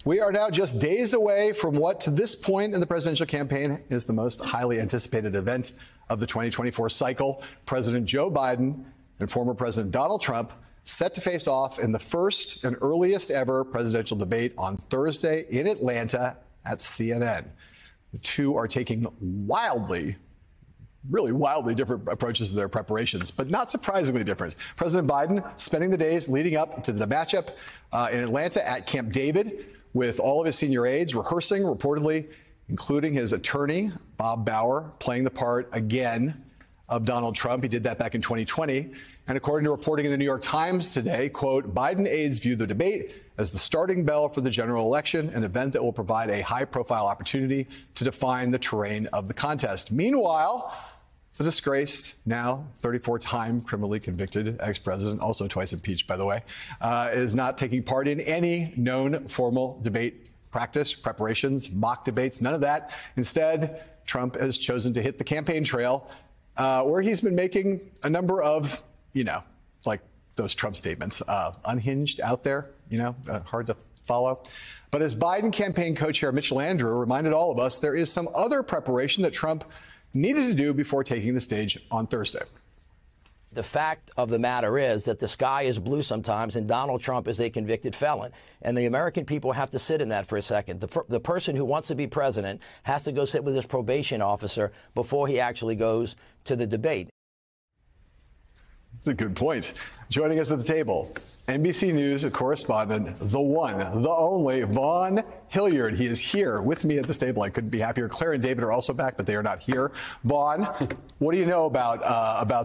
We are now just days away from what, to this point in the presidential campaign, is the most highly anticipated event of the 2024 cycle. President Joe Biden and former President Donald Trump set to face off in the first and earliest ever presidential debate on Thursday in Atlanta at CNN. The two are taking really wildly different approaches to their preparations, but not surprisingly different. President Biden spending the days leading up to the matchup in Atlanta at Camp David with all of his senior aides rehearsing, reportedly, including his attorney, Bob Bauer, playing the part again of Donald Trump. He did that back in 2020. And according to reporting in the New York Times today, quote, Biden aides view the debate as the starting bell for the general election, an event that will provide a high-profile opportunity to define the terrain of the contest. Meanwhile, the disgraced, now 34-time criminally convicted ex-president, also twice impeached, by the way, is not taking part in any known formal debate practice, preparations, mock debates, none of that. Instead, Trump has chosen to hit the campaign trail, where he's been making a number of, like those Trump statements, unhinged out there, hard to follow. But as Biden campaign co-chair Mitchell Landrieu reminded all of us, there is some other preparation that Trump needed to do before taking the stage on Thursday. The fact of the matter is that the sky is blue sometimes, and Donald Trump is a convicted felon. And the American people have to sit in that for a second. The person who wants to be president has to go sit with his probation officer before he actually goes to the debate. That's a good point. Joining us at the table, NBC News correspondent, the one, the only, Vaughn Hilliard. He is here with me at this table. I couldn't be happier. Claire and David are also back, but they are not here. Vaughn, what do you know about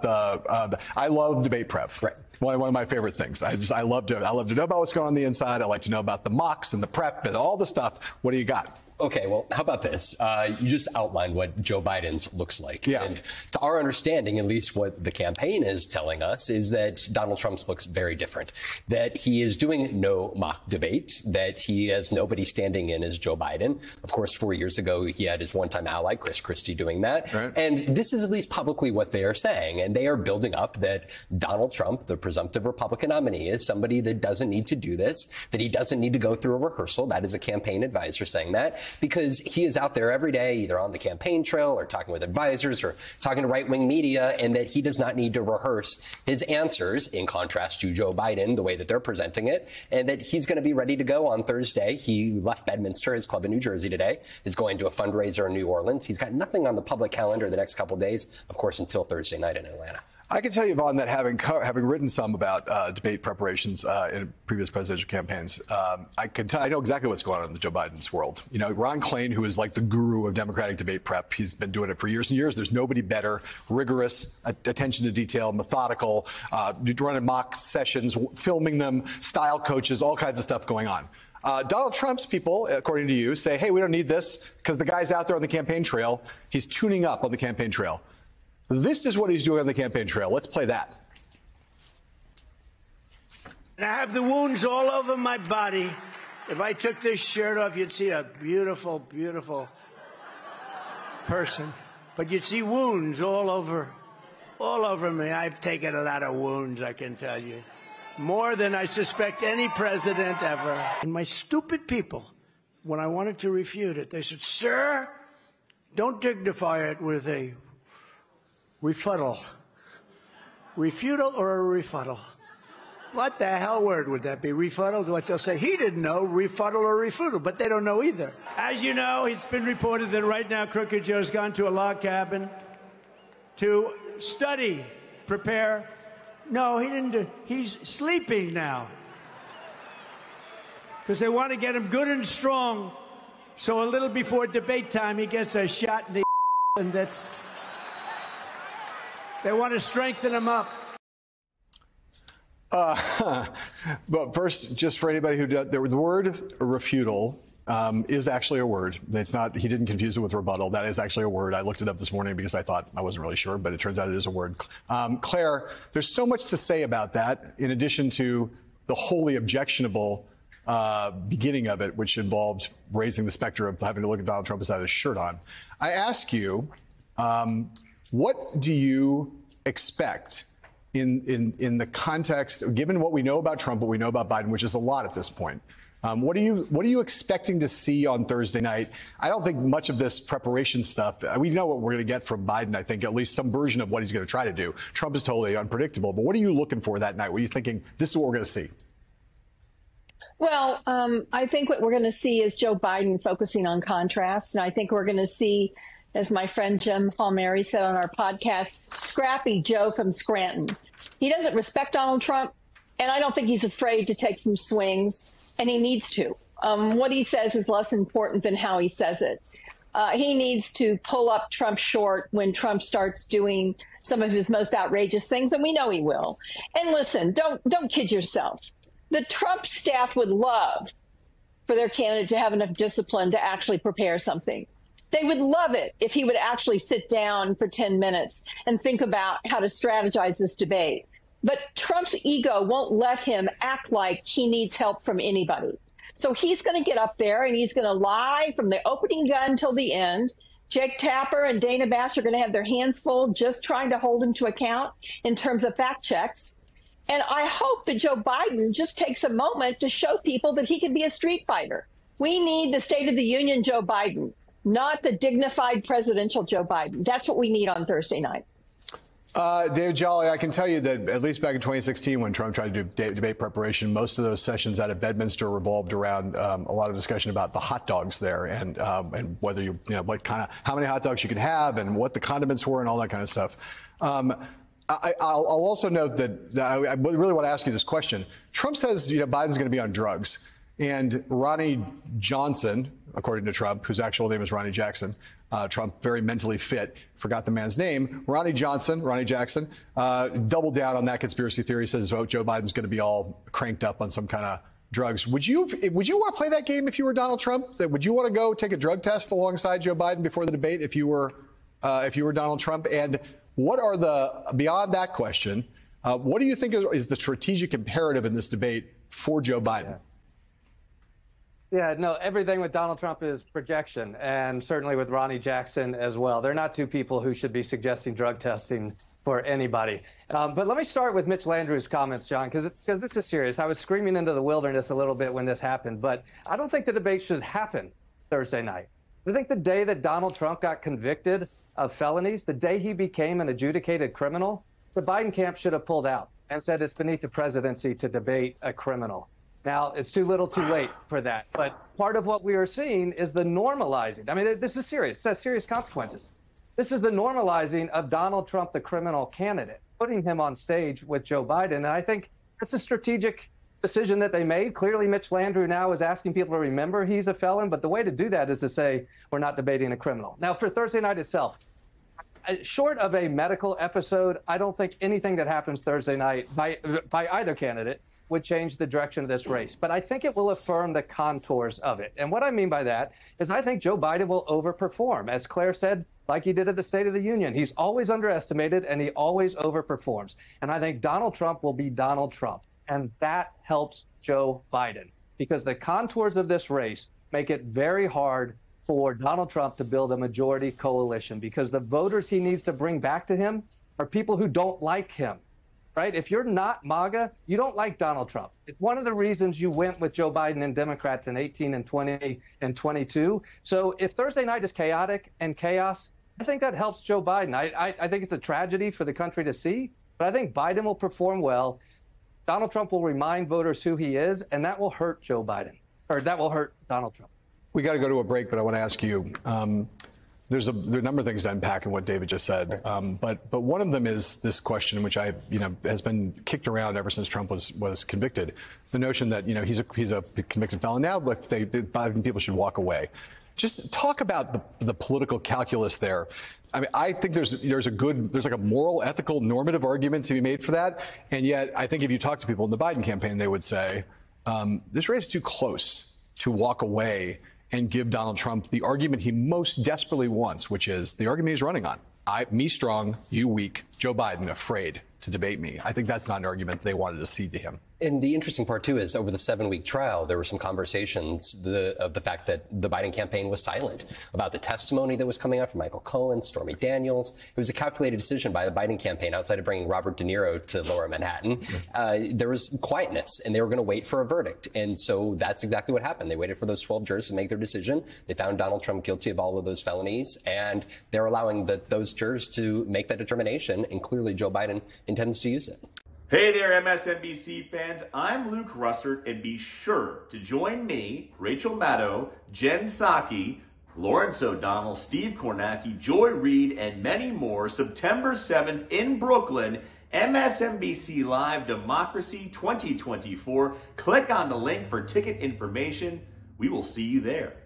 the? I love debate prep. Right. One of my favorite things. I love to know about what's going on the inside. I like to know about the mocks and the prep and all the stuff. What do you got? Okay, well, how about this? You just outlined what Joe Biden's looks like. Yeah. And to our understanding, at least what the campaign is telling us, is that Donald Trump's looks very different. That he is doing no mock debate, that he has nobody standing in as Joe Biden. Of course, 4 years ago, he had his one-time ally, Chris Christie, doing that. Right. And this is at least publicly what they are saying. And they are building up that Donald Trump, the presumptive Republican nominee, is somebody that doesn't need to do this, that he doesn't need to go through a rehearsal. That is a campaign advisor saying that, because he is out there every day, either on the campaign trail or talking with advisors or talking to right-wing media, and that he does not need to rehearse his answers, in contrast to Joe Biden, the way that they're presenting it, and that he's going to be ready to go on Thursday. He left Bedminster, his club in New Jersey today, is going to a fundraiser in New Orleans. He's got nothing on the public calendar the next couple of days, of course, until Thursday night in Atlanta. I can tell you, Vaughn, that having written some about debate preparations in previous presidential campaigns, I know exactly what's going on in the Joe Biden's world. Ron Klain, who is like the guru of Democratic debate prep, he's been doing it for years and years. There's nobody better, rigorous, attention to detail, methodical, running mock sessions, filming them, style coaches, all kinds of stuff going on. Donald Trump's people, according to you, say, hey, we don't need this because the guy's out there on the campaign trail. He's tuning up on the campaign trail. This is what he's doing on the campaign trail. Let's play that. And I have the wounds all over my body. If I took this shirt off, you'd see a beautiful, beautiful person. But you'd see wounds all over me. I've taken a lot of wounds, I can tell you. More than I suspect any president ever. And my stupid people, when I wanted to refute it, they said, sir, don't dignify it with a refutal. Refutal or a refutal? What the hell word would that be? Refutal? What they'll say, he didn't know, refutal or refutal, but they don't know either. As you know, it's been reported that right now Crooked Joe's gone to a log cabin to study, prepare. No, he didn't. He's sleeping now. Because they want to get him good and strong, so a little before debate time he gets a shot in the and that's... They want to strengthen him up. But first, just for anybody who does, the word refutal is actually a word. It's not, he didn't confuse it with rebuttal. That is actually a word. I looked it up this morning because I thought, I wasn't really sure, but it turns out it is a word. Claire, there's so much to say about that, in addition to the wholly objectionable beginning of it, which involved raising the specter of having to look at Donald Trump without his shirt on. I ask you, what do you expect in the context, given what we know about Trump, what we know about Biden, which is a lot at this point, What are you expecting to see on Thursday night? I don't think much of this preparation stuff. We know what we're going to get from Biden. I think at least some version of what he's going to try to do. Trump is totally unpredictable. But what are you looking for that night? What are you thinking? This is what we're going to see. Well, I think what we're going to see is Joe Biden focusing on contrast, and I think we're going to see, as my friend Jim Palmieri said on our podcast, scrappy Joe from Scranton. He doesn't respect Donald Trump, and I don't think he's afraid to take some swings. And he needs to. What he says is less important than how he says it. He needs to pull up Trump short when Trump starts doing some of his most outrageous things, and we know he will. And listen, don't kid yourself. The Trump staff would love for their candidate to have enough discipline to actually prepare something. They would love it if he would actually sit down for 10 minutes and think about how to strategize this debate. But Trump's ego won't let him act like he needs help from anybody. So he's going to get up there and he's going to lie from the opening gun till the end. Jake Tapper and Dana Bash are going to have their hands full just trying to hold him to account in terms of fact checks. And I hope that Joe Biden just takes a moment to show people that he can be a street fighter. We need the State of the Union Joe Biden, not the dignified presidential Joe Biden. That's what we need on Thursday night. David Jolly, I can tell you that at least back in 2016, when Trump tried to do debate preparation, most of those sessions out of Bedminster revolved around a lot of discussion about the hot dogs there and whether what kind of how many hot dogs you could have and what the condiments were and all that kind of stuff. I'll also note that I really want to ask you this question. Trump says Biden's going to be on drugs, and Ronnie Johnson, according to Trump, whose actual name is Ronnie Jackson. Trump, very mentally fit, forgot the man's name. Ronnie Jackson, doubled down on that conspiracy theory, says Joe Biden's going to be all cranked up on some kind of drugs. Would you want to play that game if you were Donald Trump? Would you want to go take a drug test alongside Joe Biden before the debate if you were Donald Trump? And what are beyond that question, what do you think is the strategic imperative in this debate for Joe Biden? Yeah, no, everything with Donald Trump is projection, and certainly with Ronnie Jackson as well. They're not two people who should be suggesting drug testing for anybody. But let me start with Mitch Landrieu's comments, John, because this is serious. I was screaming into the wilderness a little bit when this happened, but I don't think the debate should happen Thursday night. I think the day that Donald Trump got convicted of felonies, the day he became an adjudicated criminal, the Biden camp should have pulled out and said it's beneath the presidency to debate a criminal. Now, it's too little too late for that. But part of what we are seeing is the normalizing. I mean, this is serious. It has serious consequences. This is the normalizing of Donald Trump, the criminal candidate, putting him on stage with Joe Biden. And I think that's a strategic decision that they made. Clearly, Mitch Landrieu now is asking people to remember he's a felon. But the way to do that is to say we're not debating a criminal. Now, for Thursday night itself, short of a medical episode, I don't think anything that happens Thursday night by either candidate would change the direction of this race. But I think it will affirm the contours of it. And what I mean by that is I think Joe Biden will overperform. As Claire said, like he did at the State of the Union, he's always underestimated and he always overperforms. And I think Donald Trump will be Donald Trump. And that helps Joe Biden because the contours of this race make it very hard for Donald Trump to build a majority coalition because the voters he needs to bring back to him are people who don't like him. Right? If you're not MAGA, you don't like Donald Trump. It's one of the reasons you went with Joe Biden and Democrats in 18 and 20 and 22. So if Thursday night is chaotic and chaos, I think that helps Joe Biden. I think it's a tragedy for the country to see, but I think Biden will perform well. Donald Trump will remind voters who he is, and that will hurt Joe Biden, or that will hurt Donald Trump. We got to go to a break, but I want to ask you, there are a number of things to unpack in what David just said, but one of them is this question, which has been kicked around ever since Trump was convicted. The notion that he's a convicted felon now, look, Biden people should walk away. Just talk about the political calculus there. I mean, I think there's like a moral, ethical, normative argument to be made for that, and yet I think if you talk to people in the Biden campaign, they would say this race is too close to walk away and give Donald Trump the argument he most desperately wants, which is the argument he's running on. Me strong, you weak, Joe Biden afraid to debate me. I think that's not an argument they wanted to cede to him. And the interesting part, too, is over the 7-week trial, there were some conversations of the fact that the Biden campaign was silent about the testimony that was coming out from Michael Cohen, Stormy Daniels. It was a calculated decision by the Biden campaign outside of bringing Robert De Niro to Lower Manhattan. There was quietness, and they were going to wait for a verdict. And so that's exactly what happened. They waited for those 12 jurors to make their decision. They found Donald Trump guilty of all of those felonies, and they're allowing those jurors to make that determination. And clearly, Joe Biden intends to use it. Hey there, MSNBC fans. I'm Luke Russert, and be sure to join me, Rachel Maddow, Jen Psaki, Lawrence O'Donnell, Steve Kornacki, Joy Reid, and many more September 7th in Brooklyn, MSNBC Live Democracy 2024. Click on the link for ticket information. We will see you there.